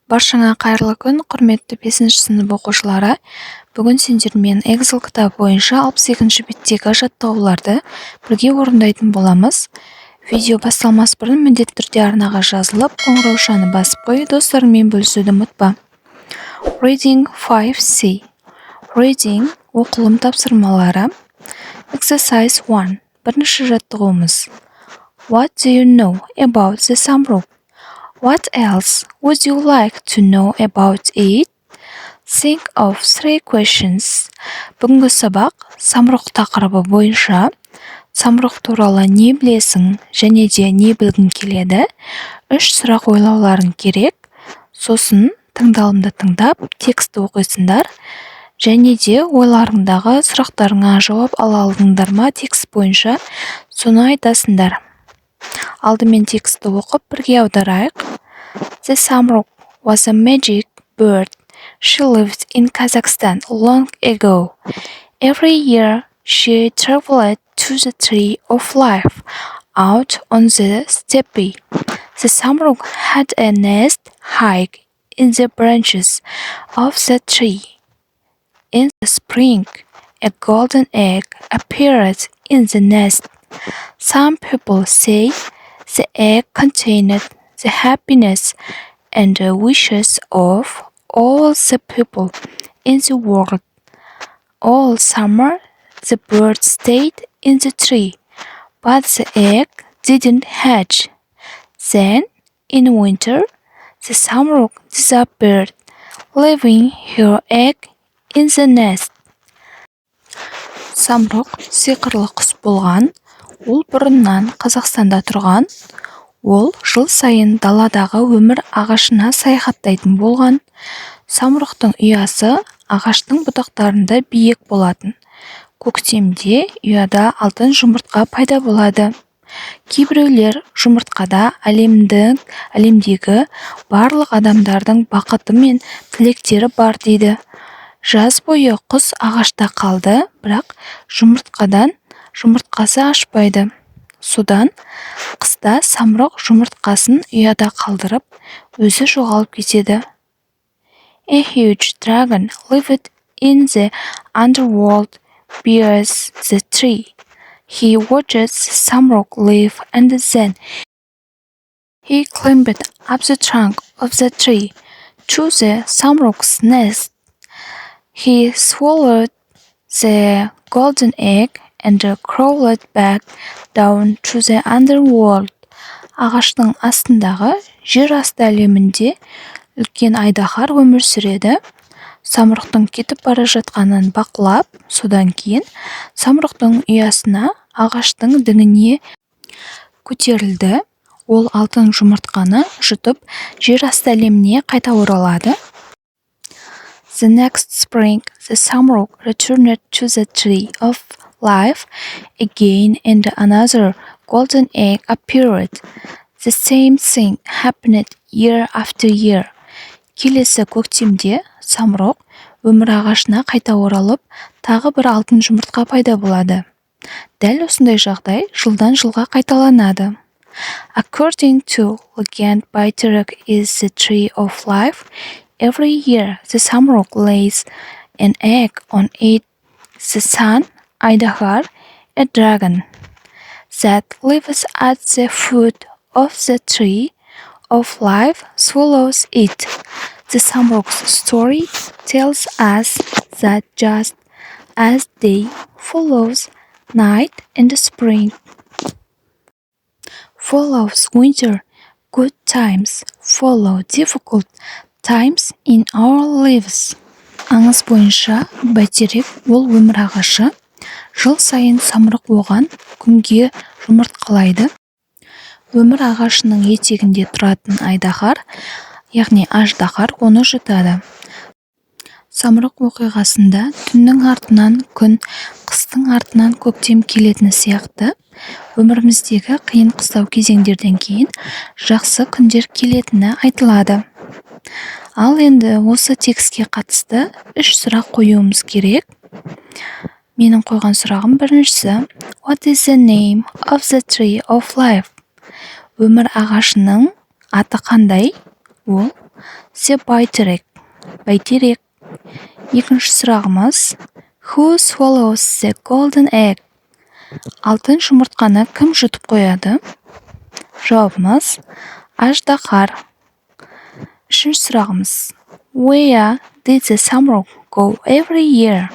Баршаңа қайырлы күн, құрметті 5-ші сынып оқушылары. Бүгін сендермен Excel кітабы бойынша 62-ші беттегі жаттығуларды бірге орындайтын боламыз. Видео басталмас бұрын міндетті түрде арнаға жазылып, қоңыраушаны басып қой, достарыңмен бөлісуді ұмытпа. Reading 5C. Reading оқылым тапсырмалары. Exercise 1. Бірінші жаттығуымыз. What do you know about the Samruk? What else would you like to know about it? Think of 3 questions. Бүгінгі сабақ самұрық тақырыбы бойынша самұрық туралы не білесің және де не білгің келеді? 3 сұрақ ойлауларың керек. Сосын тыңдалымды тыңдап, текстті оқисыңдар және де ойларыңдағы сұрақтарыңа жауап ала алдыңдар ма текст бойынша, соны айтасыңдар. Алдымен текстті оқып, бірге аударайық. The Samruk was a magic bird. She lived in Kazakhstan long ago. Every year she traveled to the tree of life out on the steppe. The Samruk had a nest high in the branches of the tree. In the spring, a golden egg appeared in the nest. Some people say the egg contained the happiness and the wishes of all the people in the world. All summer, the bird stayed in the tree, but the egg didn't hatch. Then, in winter, the Samruk disappeared, leaving her egg in the nest. Самұрық сиқырлы құс болған. Ол бұрыннан Қазақстанда тұрған. Ол жыл сайын даладағы өмір ағашына саяхаттайтын болған. Самұрықтың ұясы ағаштың бұтақтарында биік болатын. Көктемде ұяда алтын жұмыртқа пайда болады. Кейбіреулер жұмыртқада әлемдегі барлық адамдардың бақыты мен тілектері бар дейді. Жаз бойы құс ағашта қалды, бірақ жұмыртқасы ашпайды. Содан қыста самұрық жұмыртқасын ұяда қалдырып, өзі жоғалып кетеді. A huge dragon lived in the underworld beneath the tree. He watched the Samruk live and then he climbed up the trunk of the tree to the Samruk's nest. He swallowed the golden egg and crawled back down to the underworld. Ағаштың астындағы жер асты әлемінде үлкен айдаһар өмір сүреді. Самұрықтың кетіп бара жатқанын бақылап, содан кейін самұрықтың ұясына ағаштың діңіне көтерілді. Ол алтын жұмыртқаны жұтып, жер асты әлеміне қайта оралады. The next spring, the Samruk returned to the tree of life again and another golden egg appeared. The same thing happened year after year. Келесі көктемде самұрық өмір ағашына қайта оралып, тағы бір алтын жұмыртқа пайда болады. Дәл осындай жағдай жылдан жылға қайталанады. According to legend by Turk is the tree of life. Every year the Samruk lays an egg on it. The sun, Aydahar, a dragon that lives at the foot of the tree of life, swallows it. The Samruk's story tells us that just as day follows night and spring follows winter, good times follow difficult times in our lives. Аңыз бойынша бәйтерек ол өмір ағашы. Жыл сайын самұрық оған күнге жұмыртқалайды. Өмір ағашының етегінде тұратын айдаһар, яғни аждаһар, оны жұтады. Самұрық оқиғасында түннің артынан күн, қыстың артынан көктем келетіні сияқты, өміріміздегі қиын қыстау кезеңдерден кейін жақсы күндер келетіні айтылады. Ал енді осы текстке қатысты 3 сұрақ қоюымыз керек. Менің қойған сұрағым біріншісі. What is the name of the tree of life? Өмір ағашының аты қандай? Ол The бәйтерек. Екінші сұрағымыз Who swallows the golden egg? Алтын жұмыртқаны кім жұтып қояды? Жауабымыз аждаһар. Үшінші сұрағымыз Where did the самұрық go every year?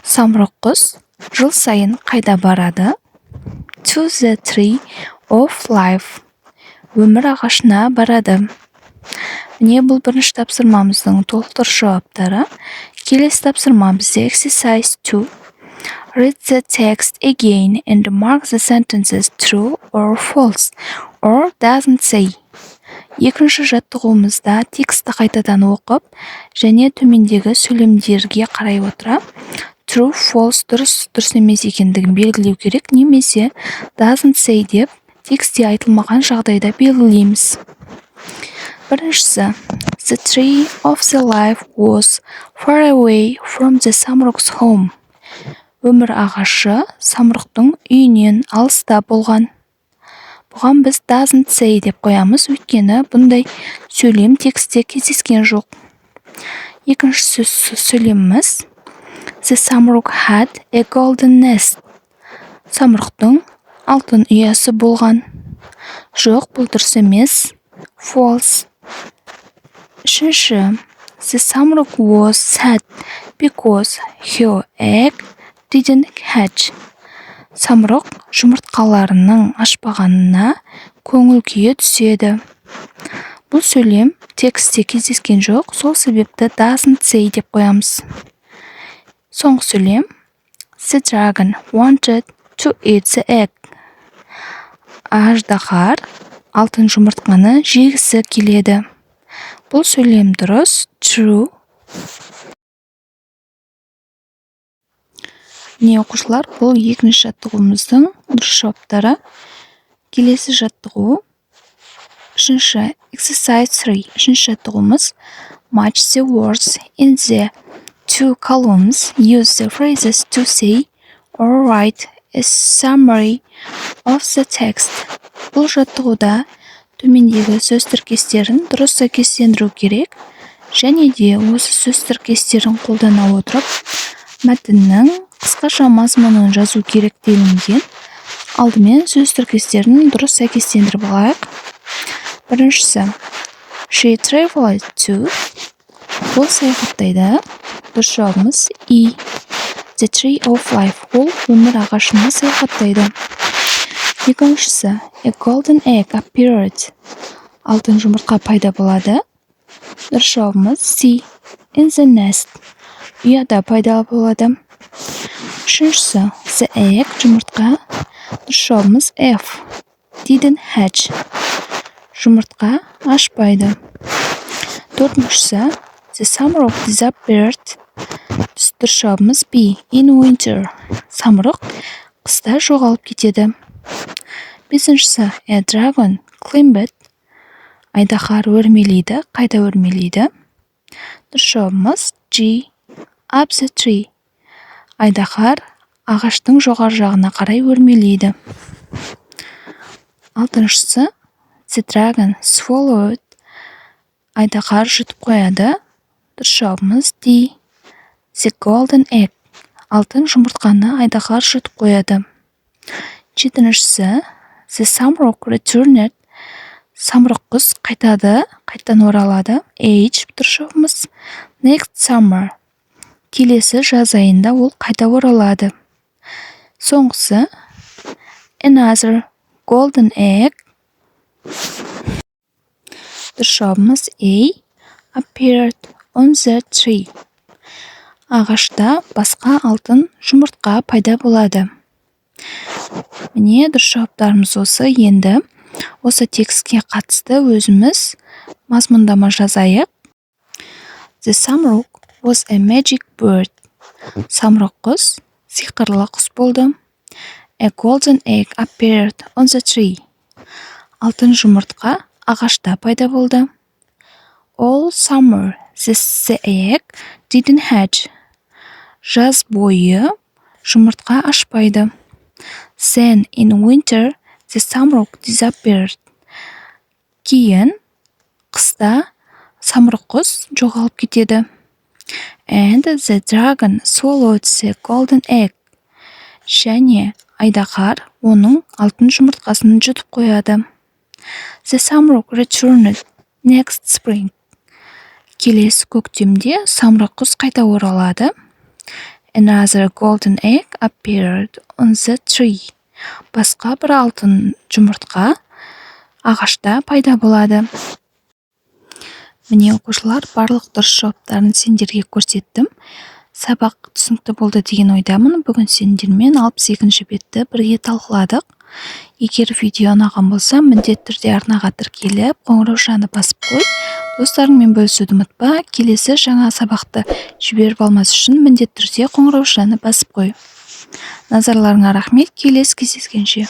Самұрық құс жыл сайын қайда барады? To the tree of life. Өмір ағашына барады. Міне бұл бірінші тапсырмамыздың толықтыру жауаптары. Келесі тапсырма бізде exercise 2. Read the text again and mark the sentences true or false or doesn't say. Екінші жаттығуымызда текстті қайтадан оқып, және төмендегі сөйлемдерге қарай отыра, true, false, дұрыс емес екендігін белгілеу керек, немесе doesn't say деп текстте айтылмаған жағдайда белгілейміз. Біріншісі, the tree of the life was far away from the самұрық's home. Өмір ағашы самұрықтың үйінен алыста болған. Бұған біз doesn't say деп қоямыз, өйткені бұндай сөйлем текстте кездескен жоқ. Екінші сөйлеміміз The самұрық had a golden nest. Самұрықтың алтын ұясы болған. Жоқ, бұл дұрыс емес. False. Үшінші, The самұрық was sad because her egg didn't hatch. Самұрық жұмыртқаларының ашпағанына көңіл күйе түседі. Бұл сөйлем текстте кездескен жоқ, сол себепті doesn't say деп қоямыз. Соңғы сөйлем The dragon wanted to eat the egg. Аждаһар алтын жұмыртқаны жегісі келеді. Бұл сөйлем дұрыс, true. Міне оқушылар, бұл екінші жаттығуымыздың дұрыс жауаптары. Келесі жаттығу үшінші exercise 3. Үшінші жаттығуымыз match the words in the two columns. Use the phrases to say or write a summary of the text. Бұл жаттығуда төмендегі сөз тіркестерін дұрыс сәйкестендіру керек, және де осы сөз тіркестерін қолдана отырып, мәтіннің қысқаша мазмұнын жазу керек делінген. Алдымен сөз тіркестерін дұрыс сәйкестендіріп алайық. Біріншісі, she traveled to. Ол саяхаттайды. Дұрыс жауабымыз E. The tree of life. Ол өмір ағашына саяхаттайды. Екіншісі, a golden egg appeared. Алтын жұмыртқа пайда болады. Дұрыс жауабымыз C. In the nest. Ұяда пайда болады. Үшіншісі, the egg жұмыртқа. Дұрыс жауабымыз F. Didn't hatch. Жұмыртқа ашпайды. Төртіншісі, the самұрық disappeared. Дұрыс жауабымыз B. In winter. Самұрық қыста жоғалып кетеді. Бесіншісі, a dragon climbed. Айдаһар өрмелейді. Қайда өрмелейді? Дұрыс жауабымыз G. Up the tree. Айдаһар ағаштың жоғары жағына қарай өрмелейді. Алтыншысы, the dragon swallowed. Айдаһар жұтып қояды. Дұрыс жауабымыз D. The golden egg. Алтын жұмыртқаны айдаһар жұтып қояды. Жетіншісі, the самұрық returned. Самұрық құс қайтадан оралады. H. Дұрыс жауабымыз next summer. Келесі жаз айында ол қайта оралады. Соңғысы, another golden egg. Дұрыс жауабымыз A. Appeared on the tree. Ағашта басқа алтын жұмыртқа пайда болады. Міне дұрыс жауаптарымыз осы. Енді осы текстке қатысты өзіміз мазмұндама жазайық. The самұрық was a magic bird. Самұрық құс сиқырлы құс болды. A golden egg appeared on the tree. Алтын жұмыртқа ағашта пайда болды. All summer the egg didn't hatch. Жаз бойы жұмыртқа ашпайды. Then in winter the самұрық disappeared. Кейін қыста самұрық құс жоғалып кетеді. And the dragon swallowed the golden egg. Және айдаһар оның алтын жұмыртқасын жұтып қояды. The самұрық returned next spring. Келесі көктемде самұрық құс қайта оралады. Another golden egg appeared on the tree. Басқа бір алтын жұмыртқа ағашта пайда болады. Міне оқушылар, барлық дұрыс жауаптарын сендерге көрсеттім. Сабақ түсінікті болды деген ойдамын. Бүгін сендермен 62-ші бетті бірге талқыладық. Егер видео ұнаған болса, міндетті түрде арнаға тіркеліп, қоңыраушаны басып қой. Достарыңмен бөлісуді ұмытпа. Келесі жаңа сабақты жіберіп алмас үшін міндетті түрде қоңыраушаны басып қой. Назарларыңа рахмет. Келесі кездескенше.